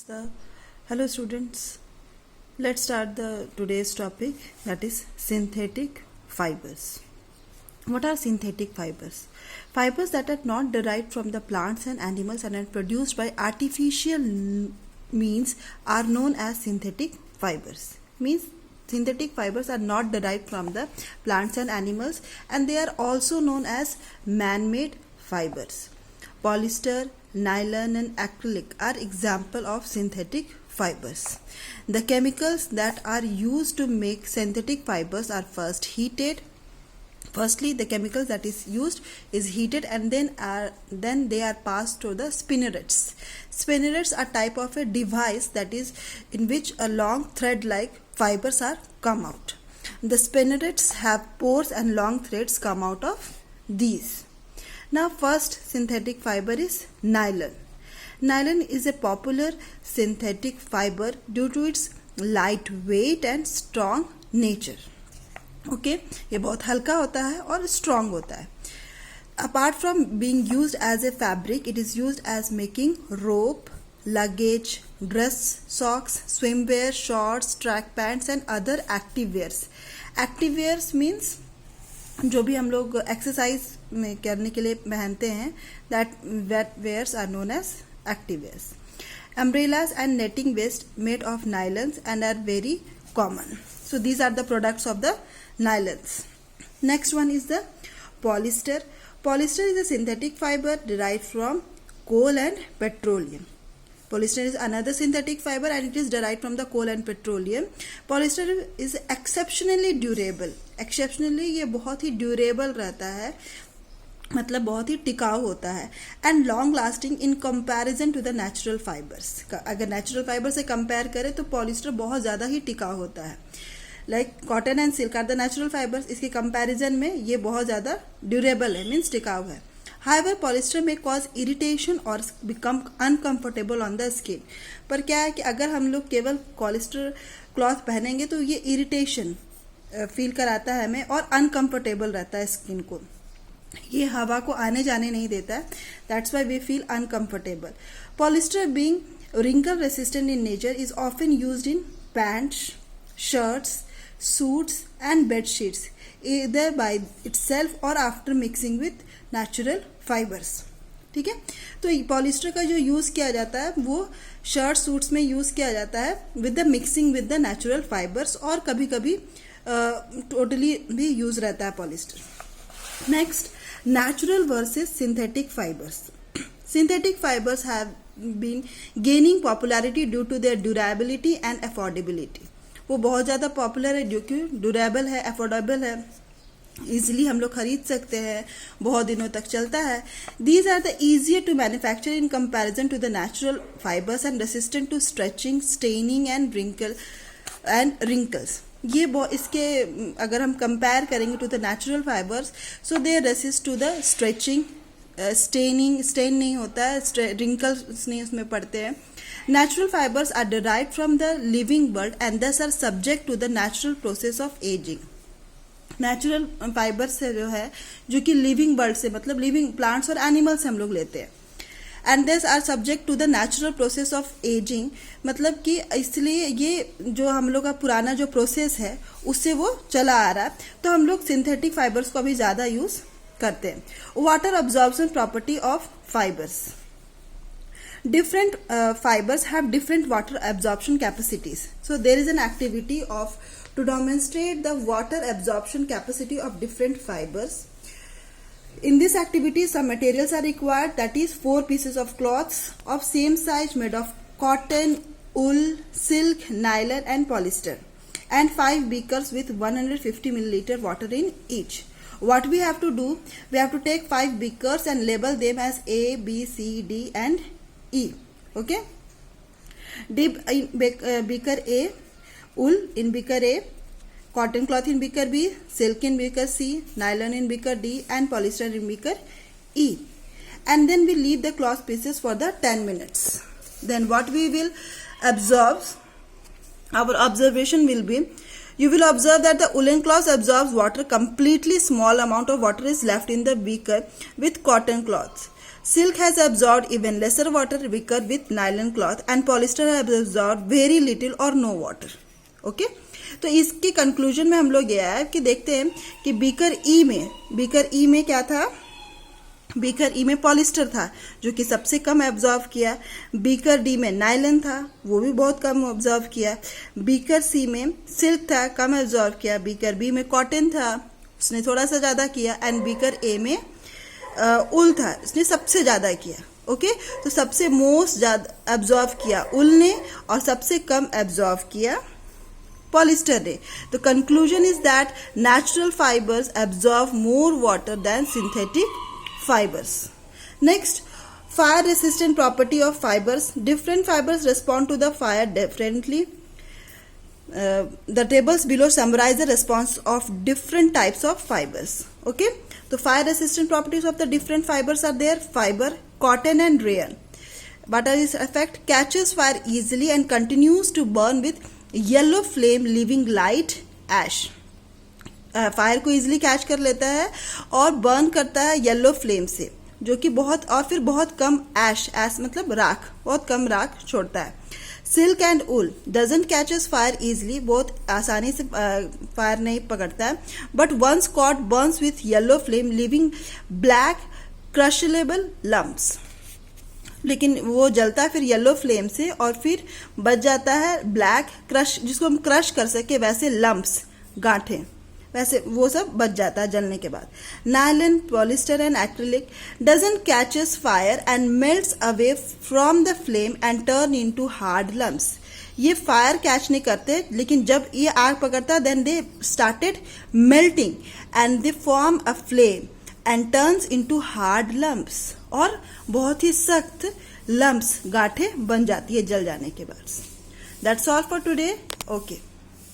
the hello students. Let's start the today's topic, that is synthetic fibers. What are synthetic fibers? Fibers that are not derived from the plants and animals and are produced by artificial means are known as synthetic fibers. Means synthetic fibers are not derived from the plants and animals, and they are also known as man-made fibers. Polyester, nylon and acrylic are example of synthetic fibers. The chemicals that are used to make synthetic fibers are first heated. Firstly, the chemicals that is used is heated, and then they are passed through the spinnerets. Spinnerets are type of a device that is in which a long thread-like fibers are come out. The spinnerets have pores and long threads come out of these. Now, first synthetic fiber is nylon. Nylon is a popular synthetic fiber due to its light weight and strong nature. Okay ये बहुत हल्का होता है और strong होता है. Apart from being used as a fabric, it is used as making rope, luggage, dress, socks, swimwear, shorts, track pants and other active wears. Active wears means जो भी हम लोग एक्सरसाइज में करने के लिए पहनते हैं, that wears are known as active wears. Umbrellas and netting waste made of nylons and are very common. So these are the products of the nylons. Next one is the polyester. Polyester is a synthetic fiber derived from coal and petroleum. Polyester is another synthetic fiber and it is derived from the coal and petroleum. Polyester is exceptionally durable. Exceptionally ये बहुत ही durable रहता है, मतलब बहुत ही टिकाऊ होता है. And long lasting in comparison to the natural fibres. अगर नेचुरल फाइबर से कंपेयर करें तो पॉलिस्टर बहुत ज़्यादा ही टिकाऊ होता है. Like cotton and silk are the natural fibres. इसके कंपैरिजन में ये बहुत ज़्यादा ड्यूरेबल है, मीन्स टिकाऊ है. However polyester may cause irritation और become uncomfortable on the skin. पर क्या है कि अगर हम लोग केवल पॉलिस्टर क्लॉथ पहनेंगे तो ये इरिटेशन फील कराता है हमें और अनकम्फर्टेबल रहता है स्किन को. ये हवा को आने जाने नहीं देता है. That's why we feel uncomfortable. Polyester being wrinkle resistant in nature is often used in pants, shirts, suits and bed sheets, either by itself or after mixing with natural fibers. ठीक है, तो पॉलिस्टर का जो use किया जाता है वो shirt suits में यूज़ किया जाता है with the mixing with the natural fibres, और कभी कभी टोटली भी यूज़ रहता है polyester. Next, natural versus synthetic fibers. Synthetic fibers have been gaining popularity due to their durability and affordability. वो बहुत ज़्यादा पॉपुलर है क्योंकि ड्यूरेबल है, अफोर्डेबल है, ईजिली हम लोग खरीद सकते हैं, बहुत दिनों तक चलता है. These are the easier to manufacture in comparison to the natural fibers and resistant to stretching, staining and wrinkles. ये इसके अगर हम कंपेयर करेंगे to the natural fibres, so they resist to the stretching, stain नहीं होता है, wrinkles नहीं उसमें पड़ते हैं. Natural fibres are derived from the living world and these are subject to the natural process of ageing. Natural fibres से जो है, जो कि लिविंग वर्ल्ड से मतलब लिविंग प्लांट्स और एनिमल्स हम लोग लेते हैं, and this are subject to the natural process of ageing. मतलब कि इसलिए ये जो हम लोग का पुराना जो प्रोसेस है उससे वो चला आ रहा है, तो हम लोग सिंथेटिक फाइबर्स को अभी ज़्यादा यूज़ करते हैं. Water absorption property of fibres. Different fibers have different water absorption capacities. So there is an activity to demonstrate the water absorption capacity of different fibers. In this activity, some materials are required, that is 4 pieces of cloths of same size made of cotton, wool, silk, nylon and polyester, and 5 beakers with 150 milliliter water in each. What we have to do, we have to take 5 beakers and label them as A, B, C, D and E. Okay? Dip in beaker A, wool in beaker A, cotton cloth in beaker B, silk in beaker C, nylon in beaker D and polyester in beaker E. And then we leave the cloth pieces for the 10 minutes. Then what we will observe, our observation will be, you will observe that the woolen cloth absorbs water completely. Small amount of water is left in the beaker with cotton cloths. Silk has absorbed even lesser water weaker with nylon cloth and polyester has absorbed very little or no water. Okay? तो इसके conclusion में हम लोग ये आया कि देखते हैं कि बीकर ई में क्या था, बीकर ई में पॉलिस्टर था जो कि सबसे कम एब्जॉर्व किया, बीकर डी में नायलन था वो भी बहुत कम एब्जॉर्व किया, बीकर सी में सिल्क था कम एब्जॉर्व किया, बीकर बी में कॉटन था उसने थोड़ा सा ज़्यादा किया, एंड बीकर ए में उल था उसने सबसे ज़्यादा किया. ओके तो सबसे मोस्ट ज़्यादा एब्जॉर्व किया उल ने और सबसे कम एब्जॉर्व किया पॉलिस्टर ने. The conclusion is that natural fibers absorb more water than synthetic fibers. Next, fire resistant property of fibers. Different fibers respond to the fire differently. The tables below summarize the response of different types of fibers. Okay, so fire resistant properties of the different fibers are there. Fiber, cotton and rayon. What is effect? Catches fire easily and continues to burn with yellow flame living light ash. Fire को easily catch कर लेता है और burn करता है yellow flame से जो कि बहुत और फिर बहुत कम ऐश मतलब राख, बहुत कम राख छोड़ता है. Silk and wool doesn't catches fire easily, बहुत आसानी से फायर नहीं पकड़ता है, but once caught burns with yellow flame leaving black crushable lumps. लेकिन वो जलता है फिर येलो फ्लेम से और फिर बच जाता है ब्लैक क्रश, जिसको हम क्रश कर सके वैसे लम्प्स, गांठें, वैसे वो सब बच जाता है जलने के बाद. Nylon, polyester and acrylic doesn't catches fire and melts away from the flame and turn into hard lumps. ये फायर कैच नहीं करते लेकिन जब ये आग पकड़ता है then they started melting and they form a flame and turns into hard lumps, और बहुत ही सख्त लम्प्स, गांठें बन जाती है जल जाने के बाद. That's all for today. Okay.